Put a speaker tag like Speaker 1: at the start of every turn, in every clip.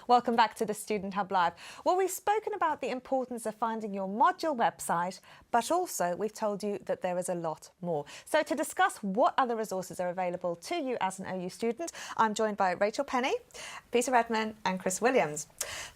Speaker 1: Welcome back to the Student Hub Live. Well, we've spoken about the importance of finding your module website, but also we've told you that there is a lot more. So to discuss what other resources are available to you as an OU student, I'm joined by Rachel Penny, Peter Redman and Chris Williams.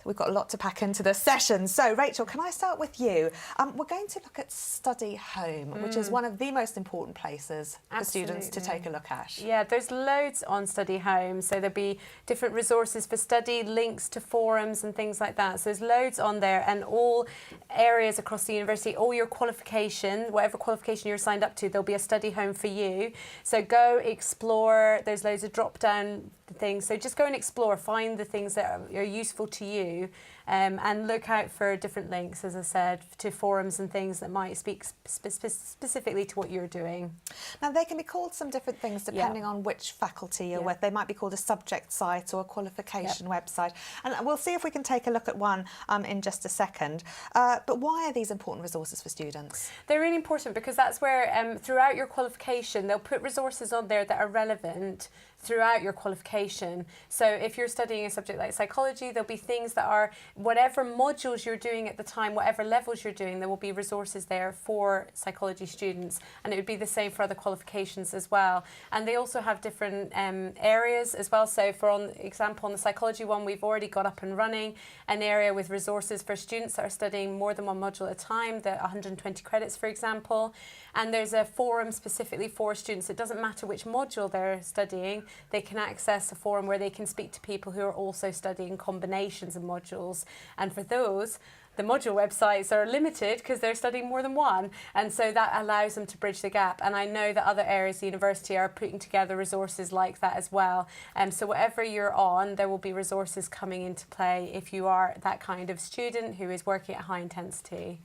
Speaker 1: We've got a lot to pack into this session. So Rachel, can I start with you? We're going to look at Study Home, which is one of the most important places for students to take a look at.
Speaker 2: Yeah, there's loads on Study Home. So there'll be different resources for study, links to forums and things like that. So there's loads on there, and all areas across the university, all your qualification, whatever qualification you're signed up to, there'll be a Study Home for you. So go explore. There's loads of drop-down things. So just go and explore, find the things that are useful to you, and look out for different links, as I said, to forums and things that might speak specifically to what you're doing.
Speaker 1: Now, they can be called some different things depending on which faculty you're with. They might be called a subject site or a qualification website. And we'll see if we can take a look at one in just a second. But why are these important resources for students?
Speaker 2: They're really important because that's where, throughout your qualification, they'll put resources on there that are relevant throughout your qualification. So if you're studying a subject like psychology, there'll be things that are, whatever modules you're doing at the time, whatever levels you're doing, there will be resources there for psychology students, and it would be the same for other qualifications as well. And they also have different areas as well. So for example, on the psychology one, we've already got up and running an area with resources for students that are studying more than one module at a time, the 120 credits, for example. And there's a forum specifically for students. It doesn't matter which module they're studying, they can access a forum where they can speak to people who are also studying combinations of modules. And for those, the module websites are limited because they're studying more than one. And so that allows them to bridge the gap. And I know that other areas of the university are putting together resources like that as well. So whatever you're on, there will be resources coming into play if you are that kind of student who is working at high intensity.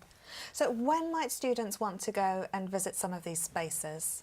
Speaker 1: So when might students want to go and visit some of these spaces?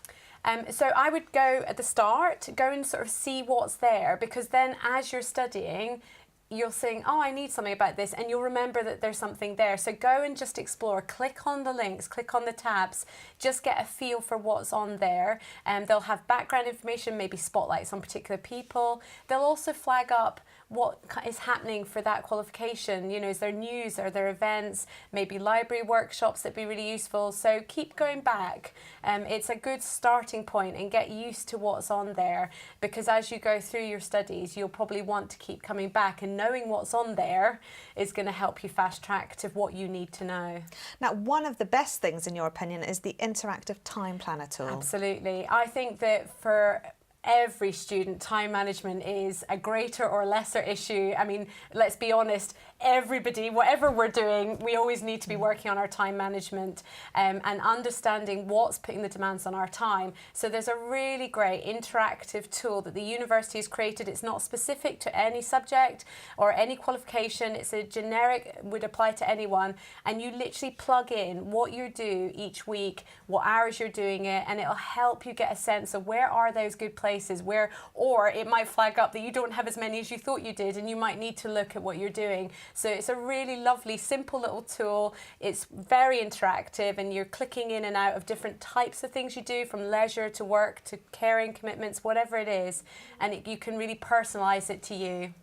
Speaker 2: So I would go at the start, go and sort of see what's there, because then as you're studying, you're saying, oh, I need something about this, and you'll remember that there's something there. So go and just explore, click on the links, click on the tabs, just get a feel for what's on there. And they'll have background information, maybe spotlights on particular people. They'll also flag up what is happening for that qualification. You know, is there news, are there events, maybe library workshops that'd be really useful. So keep going back. It's a good starting point, and get used to what's on there, because as you go through your studies, you'll probably want to keep coming back, and knowing what's on there is going to help you fast track to what you need to know. Now,
Speaker 1: one of the best things, in your opinion, is the interactive time planner tool.
Speaker 2: Absolutely. I think that for every student, time management is a greater or lesser issue. I mean, let's be honest, everybody, whatever we're doing, we always need to be working on our time management and understanding what's putting the demands on our time. So there's a really great interactive tool that the university has created. It's not specific to any subject or any qualification. It's a generic, would apply to anyone. And you literally plug in what you do each week, what hours you're doing it, and it'll help you get a sense of where are those good places where, or it might flag up that you don't have as many as you thought you did, and you might need to look at what you're doing. So it's a really lovely, simple little tool. It's very interactive, and you're clicking in and out of different types of things you do, from leisure to work to caring commitments, whatever it is, and you can really personalize it to you.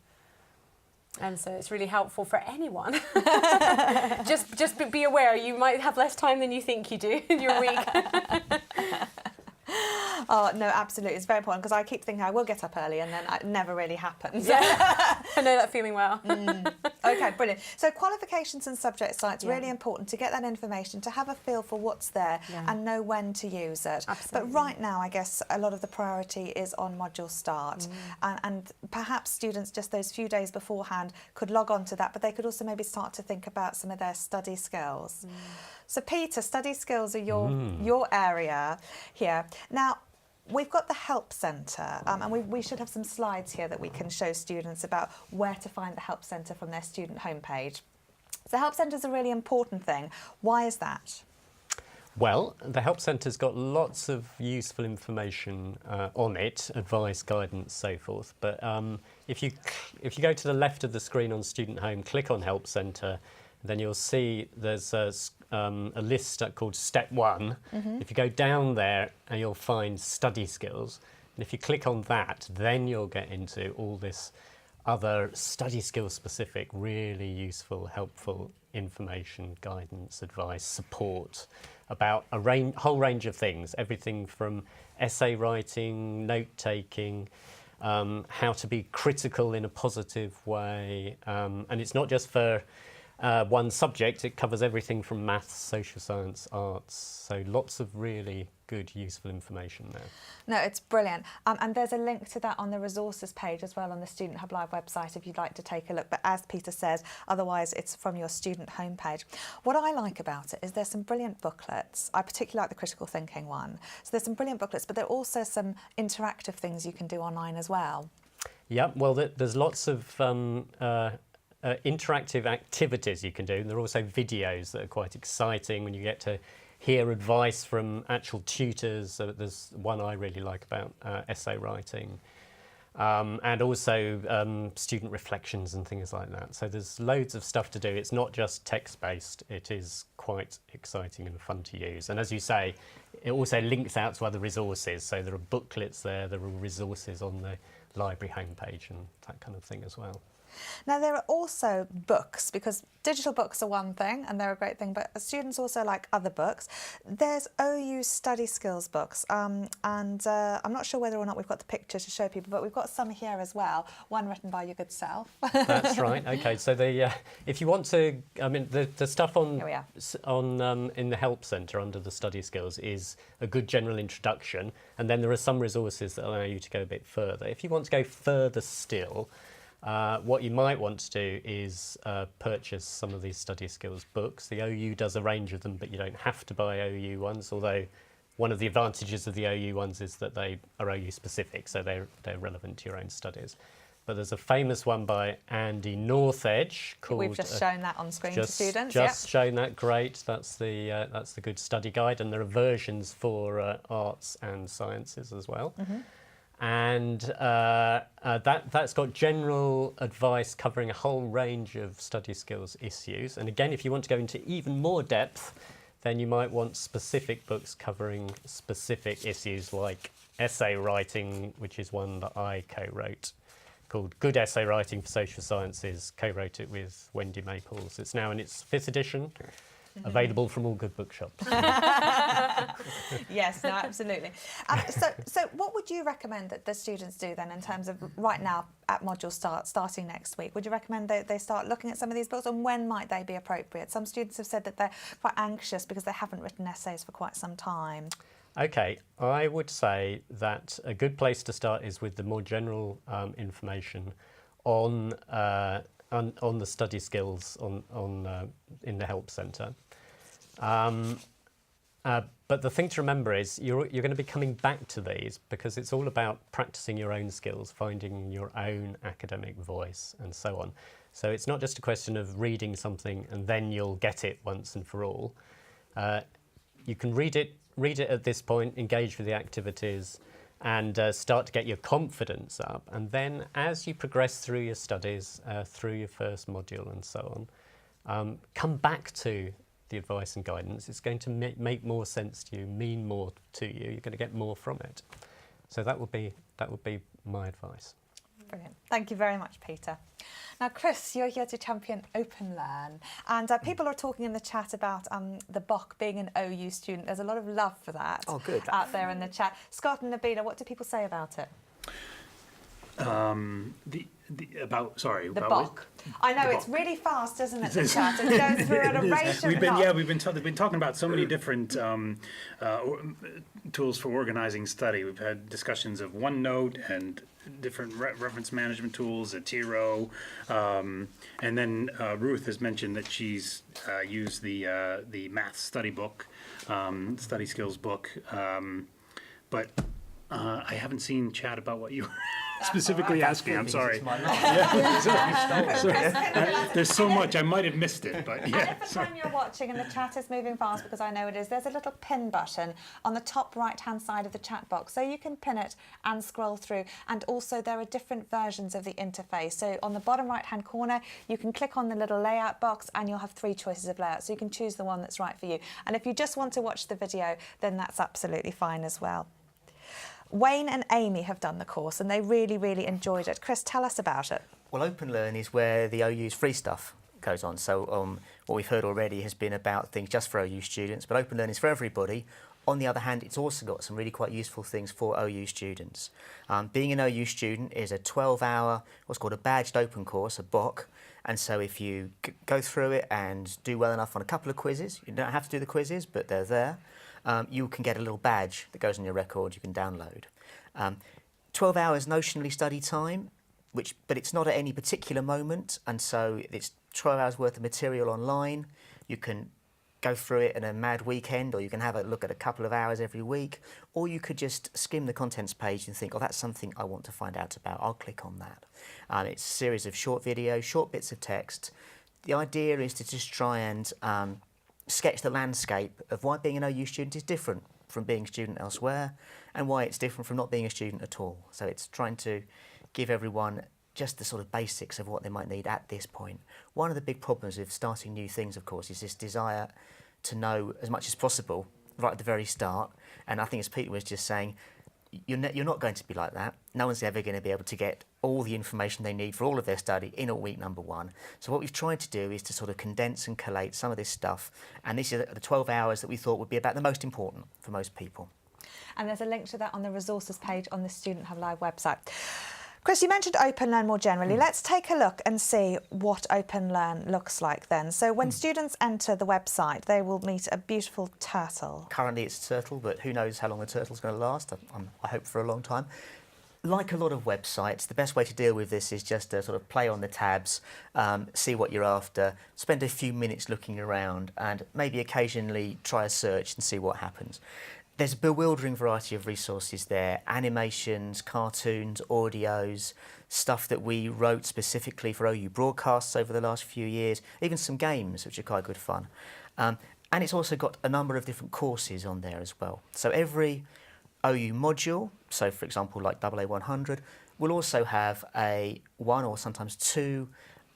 Speaker 2: And so it's really helpful for anyone. just be aware, you might have less time than you think you do in your week.
Speaker 1: Oh, no, absolutely. It's very important, because I keep thinking I will get up early, and then it never really happens.
Speaker 2: Yeah. I know that feeling well.
Speaker 1: Okay, brilliant. So qualifications and subject sites, really important to get that information, to have a feel for what's there and know when to use it.
Speaker 2: Absolutely.
Speaker 1: But right now, I guess a lot of the priority is on module start. And perhaps students just those few days beforehand could log on to that, but they could also maybe start to think about some of their study skills. So Peter, study skills are your area here. Now, we've got the Help Centre, and we should have some slides here that we can show students about where to find the Help Centre from their student homepage. So Help Centre is a really important thing. Why is that?
Speaker 3: Well, the Help Centre's got lots of useful information on it, advice, guidance, so forth. But if you go to the left of the screen on Student Home, click on Help Centre, then you'll see there's a list called Step 1. If you go down there, you'll find Study Skills. And if you click on that, then you'll get into all this other study skill specific, really useful, helpful information, guidance, advice, support about a whole range of things, everything from essay writing, note taking, how to be critical in a positive way, and it's not just for one subject, it covers everything from maths, social science, arts, so lots of really good, useful information there.
Speaker 1: No, it's brilliant. And there's a link to that on the resources page as well on the Student Hub Live website if you'd like to take a look. But as Peter says, otherwise it's from your student homepage. What I like about it is there's some brilliant booklets. I particularly like the critical thinking one. So there's some brilliant booklets, but there are also some interactive things you can do online as well.
Speaker 3: Yeah, well, there's lots of interactive activities you can do. And there are also videos that are quite exciting when you get to hear advice from actual tutors. So there's one I really like about essay writing, and also student reflections and things like that. So there's loads of stuff to do. It's not just text-based. It is quite exciting and fun to use. And as you say, it also links out to other resources. So there are booklets there are resources on the library homepage and that kind of thing as well.
Speaker 1: Now, there are also books, because digital books are one thing and they're a great thing, but students also like other books. There's OU study skills books, and I'm not sure whether or not we've got the picture to show people, but we've got some here as well, one written by your good self.
Speaker 3: That's right. Okay, so if you want to, I mean, the stuff on in the Help Centre under the study skills is a good general introduction, and then there are some resources that allow you to go a bit further. If you want to go further still, what you might want to do is purchase some of these study skills books. The OU does a range of them, but you don't have to buy OU ones, although one of the advantages of the OU ones is that they are OU specific, so they're relevant to your own studies. But there's a famous one by Andy Northedge called...
Speaker 1: We've just shown that on screen to students.
Speaker 3: Just shown that, great. That's the good study guide, and there are versions for arts and sciences as well. Mm-hmm. And that's got general advice covering a whole range of study skills issues. And again, if you want to go into even more depth, then you might want specific books covering specific issues like essay writing, which is one that I co-wrote, called Good Essay Writing for Social Sciences. Co-wrote it with Wendy Maples. It's now in its 5th edition. Available from all good bookshops.
Speaker 1: Yes, no, absolutely. So what would you recommend that the students do then in terms of right now at module starting next week? Would you recommend they start looking at some of these books, and when might they be appropriate? Some students have said that they're quite anxious because they haven't written essays for quite some time.
Speaker 3: Okay, I would say that a good place to start is with the more general information on the study skills in the Help Centre. But the thing to remember is you're going to be coming back to these because it's all about practicing your own skills, finding your own academic voice and so on. So it's not just a question of reading something and then you'll get it once and for all. You can read it at this point, engage with the activities, and start to get your confidence up. And then as you progress through your studies, through your first module and so on, come back to the advice and guidance. It's going to make more sense to you, mean more to you. You're going to get more from it. So that would be my advice.
Speaker 1: Brilliant. Thank you very much, Peter. Now, Chris, you're here to champion Openlearn, and people are talking in the chat about the Bok being an OU student. There's a lot of love for that out there in the chat. Scott and Nabila, what do people say about it?
Speaker 4: The
Speaker 1: Bok. I know it's really fast, isn't it? The chat. It goes through at a rate of knots.
Speaker 4: We've been talking about so many different tools for organizing study. We've had discussions of OneNote and different reference management tools, Atiro, and then Ruth has mentioned that she's used the math study book, study skills book, but I haven't seen chat about what you were specifically asking. I'm sorry. There's so much I might have missed it, but yeah.
Speaker 1: And if the time you're watching and the chat is moving fast, because I know it is, there's a little pin button on the top right-hand side of the chat box, so you can pin it and scroll through. And also there are different versions of the interface. So on the bottom right-hand corner, you can click on the little layout box, and you'll have 3 choices of layout, so you can choose the one that's right for you. And if you just want to watch the video, then that's absolutely fine as well. Wayne and Amy have done the course and they really, really enjoyed it. Chris, tell us about it.
Speaker 5: Well, Openlearn is where the OU's free stuff goes on. So what we've heard already has been about things just for OU students, but Openlearn is for everybody. On the other hand, it's also got some really quite useful things for OU students. Being an OU student is a 12-hour, what's called a badged open course, a BOC. And so if you go through it and do well enough on a couple of quizzes, you don't have to do the quizzes, but they're there, you can get a little badge that goes on your record you can download. 12 hours notionally study time, but it's not at any particular moment, and so it's 12 hours worth of material online. You can go through it in a mad weekend, or you can have a look at a couple of hours every week, or you could just skim the contents page and think, oh, that's something I want to find out about, I'll click on that. It's a series of short videos, short bits of text. The idea is to just try and sketch the landscape of why being an OU student is different from being a student elsewhere, and why it's different from not being a student at all. So it's trying to give everyone just the sort of basics of what they might need at this point. One of the big problems with starting new things, of course, is this desire to know as much as possible right at the very start. And I think, as Peter was just saying, you're not going to be like that. No one's ever going to be able to get all the information they need for all of their study in at week number 1. So what we've tried to do is to sort of condense and collate some of this stuff. And this is the 12 hours that we thought would be about the most important for most people.
Speaker 1: And there's a link to that on the resources page on the Student Hub Live website. Chris, you mentioned Openlearn more generally. Let's take a look and see what Openlearn looks like then. So when students enter the website, they will meet a beautiful turtle.
Speaker 5: Currently it's a turtle, but who knows how long the turtle's going to last. I hope for a long time. Like a lot of websites, the best way to deal with this is just to sort of play on the tabs, see what you're after, spend a few minutes looking around, and maybe occasionally try a search and see what happens. There's a bewildering variety of resources there: animations, cartoons, audios, stuff that we wrote specifically for OU broadcasts over the last few years, even some games, which are quite good fun. And it's also got a number of different courses on there as well. So every OU module, so for example like AA100, will also have one or sometimes 2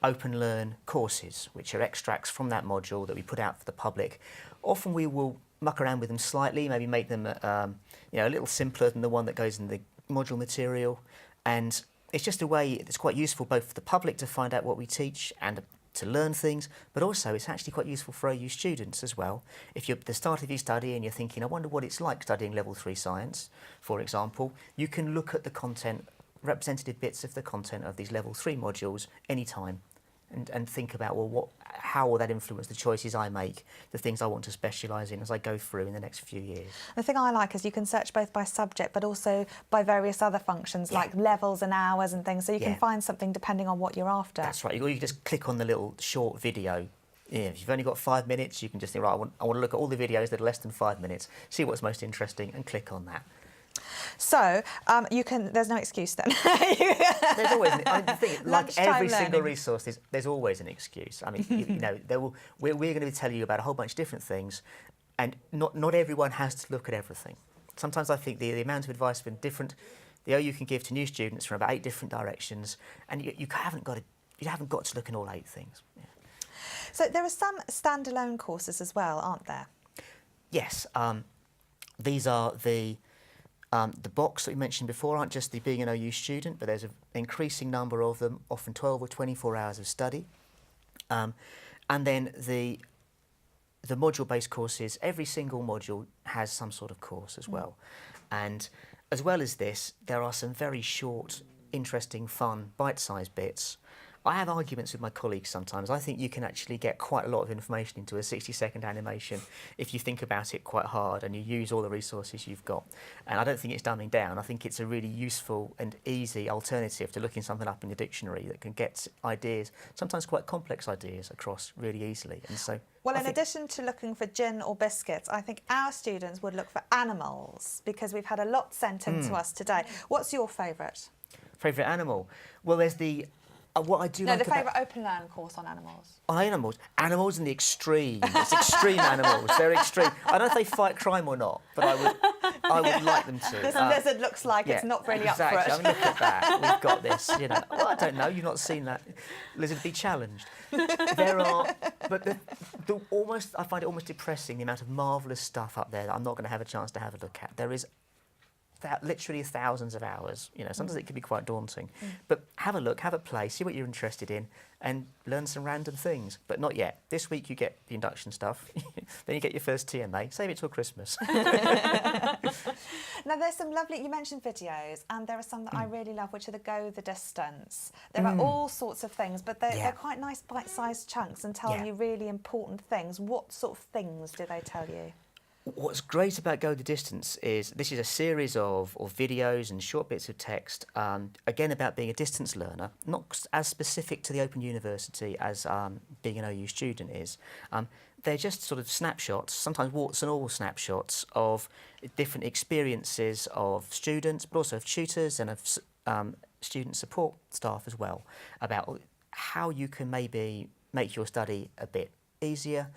Speaker 5: Openlearn courses, which are extracts from that module that we put out for the public. Often we will muck around with them slightly, maybe make them a little simpler than the one that goes in the module material, and it's just a way that's quite useful both for the public to find out what we teach and to learn things, but also it's actually quite useful for OU students as well. If you're at the start of your study and you're thinking, I wonder what it's like studying level 3 science, for example, you can look at the content, representative bits of the content of these level 3 modules anytime, and think about, well, how will that influence the choices I make, the things I want to specialise in as I go through in the next few years.
Speaker 1: The thing I like is you can search both by subject but also by various other functions like levels and hours and things, so you can find something depending on what you're after.
Speaker 5: That's right, or you can just click on the little short video. If you've only got 5 minutes, you can just think, right, I want to look at all the videos that are less than 5 minutes, see what's most interesting and click on that.
Speaker 1: So there's no excuse then.
Speaker 5: There's always, I think, like every single resource, there's always an excuse. I mean, we're going to tell you about a whole bunch of different things, and not everyone has to look at everything. Sometimes I think the amount of advice from different, the OU can give to new students from about 8 different directions, and you haven't got to look in all 8 things. Yeah.
Speaker 1: So there are some standalone courses as well, aren't there?
Speaker 5: Yes, these are the box that we mentioned before aren't just the being an OU student, but there's an increasing number of them, often 12 or 24 hours of study. And then the module-based courses, every single module has some sort of course as well. And as well as this, there are some very short, interesting, fun, bite-sized bits. I have arguments with my colleagues sometimes. I think you can actually get quite a lot of information into a 60-second animation if you think about it quite hard and you use all the resources you've got. And I don't think it's dumbing down. I think it's a really useful and easy alternative to looking something up in the dictionary that can get ideas, sometimes quite complex ideas, across really easily. And so,
Speaker 1: well, in addition to looking for gin or biscuits, I think our students would look for animals, because we've had a lot sent in to us today. What's your favourite?
Speaker 5: Favourite animal? Well, there's the... what I do
Speaker 1: no,
Speaker 5: like
Speaker 1: the favourite Openlearn course on animals.
Speaker 5: On animals? Animals in the extreme. It's extreme animals. They're extreme. I don't know if they fight crime or not, but I would like them to.
Speaker 1: This lizard looks like it's not really
Speaker 5: exactly.
Speaker 1: up for it.
Speaker 5: I mean, look at that. We've got this, Well, I don't know. You've not seen that lizard be challenged. There are... But I find it almost depressing, the amount of marvellous stuff up there that I'm not going to have a chance to have a look at. There literally thousands of hours. You know, sometimes it can be quite daunting. But have a look, have a play, see what you're interested in, and learn some random things. But not yet. This week you get the induction stuff, then you get your first TMA. Save it till Christmas.
Speaker 1: Now, there's some lovely, you mentioned videos, and there are some that I really love, which are the Go the Distance. There are all sorts of things, but they're quite nice bite-sized chunks and tell you really important things. What sort of things do they tell you?
Speaker 5: What's great about Go the Distance is this is a series of videos and short bits of text, again about being a distance learner, not as specific to the Open University as being an OU student is. They're just sort of snapshots, sometimes warts and all snapshots of different experiences of students, but also of tutors and of student support staff as well, about how you can maybe make your study a bit easier.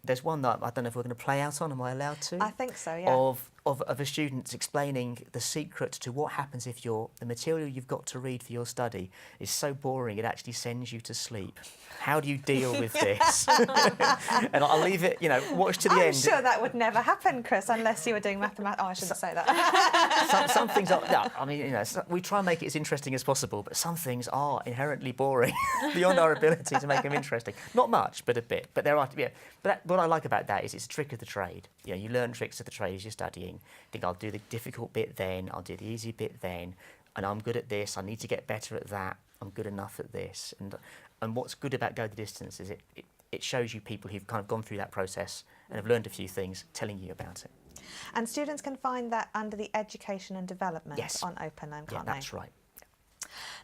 Speaker 5: There's one that I don't know if we're going to play out on. Am I allowed to?
Speaker 1: I think so, yeah.
Speaker 5: Of a student explaining the secret to what happens if the material you've got to read for your study is so boring it actually sends you to sleep. How do you deal with this? And I'll leave it, watch to the end.
Speaker 1: I'm sure that would never happen, Chris, unless you were doing mathematics. Oh, I shouldn't say that.
Speaker 5: Some things are, we try and make it as interesting as possible, but some things are inherently boring beyond our ability to make them interesting. Not much, but a bit. But there are, But what I like about that is it's a trick of the trade. You learn tricks of the trade as you're studying. Think I'll do the difficult bit then, I'll do the easy bit then, and I'm good at this, I need to get better at that, I'm good enough at this. And what's good about Go the Distance is it shows you people who've kind of gone through that process and have learned a few things, telling you about it.
Speaker 1: And students can find that under the Education and Development on Openlearn, can't they?
Speaker 5: That's right.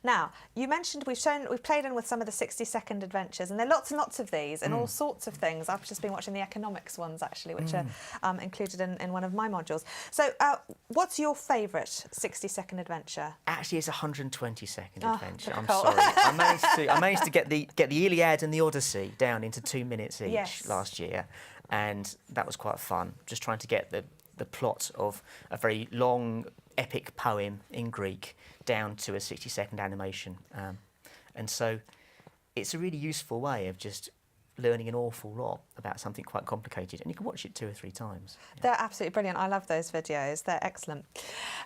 Speaker 1: Now, you mentioned we've played in with some of the 60-second adventures, and there are lots and lots of these and all sorts of things. I've just been watching the economics ones, actually, which are included in one of my modules. So what's your favourite 60-second adventure?
Speaker 5: Actually, it's a 120-second adventure. I'm
Speaker 1: difficult.
Speaker 5: sorry. I managed to get the Iliad and the Odyssey down into 2 minutes each last year, and that was quite fun, just trying to get the plot of a very long, epic poem in Greek down to a 60-second animation. And so it's a really useful way of just learning an awful lot about something quite complicated, and you can watch it 2 or 3 times.
Speaker 1: They're absolutely brilliant. I love those videos. They're excellent.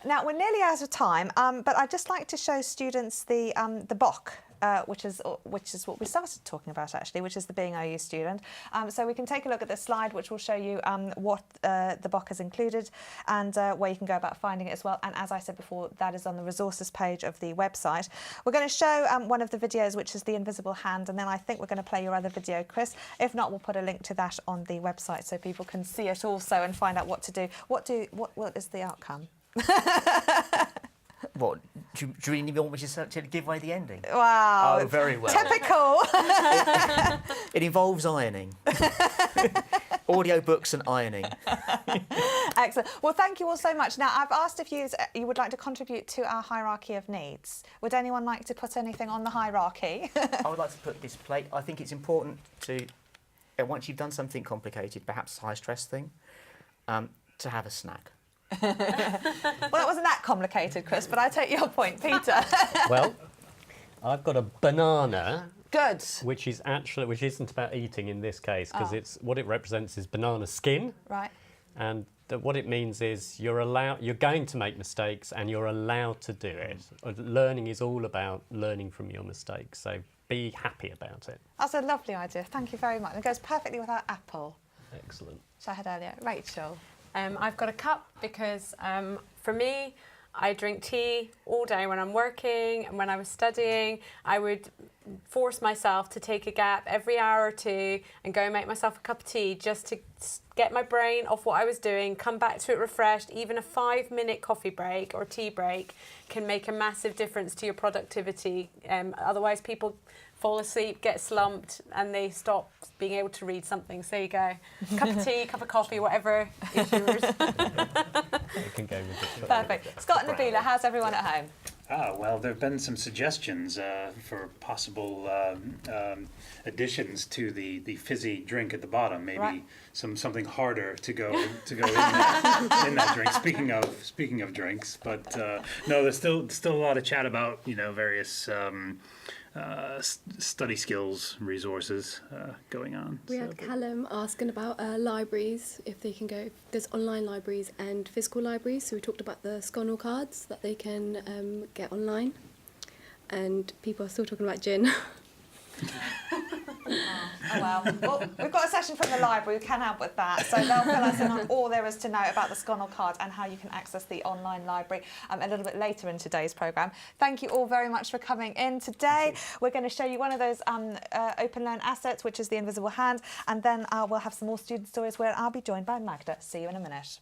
Speaker 1: Now, we're nearly out of time, but I'd just like to show students the BOC, which is what we started talking about, actually, which is the Being OU Student. So we can take a look at this slide, which will show you what the BOC has included and where you can go about finding it as well. And as I said before, that is on the resources page of the website. We're going to show one of the videos, which is the invisible hand, and then I think we're going to play your other video, Chris. If not, we'll put a link to that on the website so people can see it also and find out what to do. What is the outcome?
Speaker 5: What? Do you really want me to give away the ending?
Speaker 1: Wow.
Speaker 5: Oh, very well.
Speaker 1: Typical.
Speaker 5: It involves ironing. Audiobooks and ironing.
Speaker 1: Excellent. Well, thank you all so much. Now, I've asked if you would like to contribute to our hierarchy of needs. Would anyone like to put anything on the hierarchy?
Speaker 5: I would like to put this plate. I think it's important to, once you've done something complicated, perhaps a high-stress thing, to have a snack.
Speaker 1: Well, it wasn't that complicated, Chris, but I take your point, Peter.
Speaker 3: Well, I've got a banana.
Speaker 1: Good.
Speaker 3: Which isn't about eating in this case, because what it represents is banana skin.
Speaker 1: Right.
Speaker 3: And what it means is you're going to make mistakes, and you're allowed to do it. Learning is all about learning from your mistakes, so be happy about it.
Speaker 1: That's a lovely idea. Thank you very much. It goes perfectly with our apple,
Speaker 3: Excellent.
Speaker 1: which I had earlier. Rachel.
Speaker 2: I've got a cup because for me, I drink tea all day when I'm working, and when I was studying, I would force myself to take a gap every hour or two and go make myself a cup of tea just to get my brain off what I was doing, come back to it refreshed. Even a 5-minute coffee break or tea break can make a massive difference to your productivity. Otherwise, people fall asleep, get slumped, and they stop being able to read something. So there you go. Cup of tea, cup of coffee, whatever is yours.
Speaker 3: You can go with it.
Speaker 1: Perfect. Scott and Nabila, how's everyone at home?
Speaker 4: Well, there have been some suggestions for possible additions to the fizzy drink at the bottom. Maybe something harder to go in that drink. Speaking of drinks, but no, there's still a lot of chat about various study skills resources going on.
Speaker 6: We had Callum asking about libraries, if they can go, there's online libraries and physical libraries. So we talked about the Sconnell cards that they can get online. And people are still talking about gin.
Speaker 1: Oh well, we've got a session from the library who can help with that, so they'll fill us in on all there is to know about the Sconnell card and how you can access the online library a little bit later in today's programme. Thank you all very much for coming in today. We're going to show you one of those Openlearn assets, which is the invisible hand, and then we'll have some more student stories where I'll be joined by Magda. See you in a minute.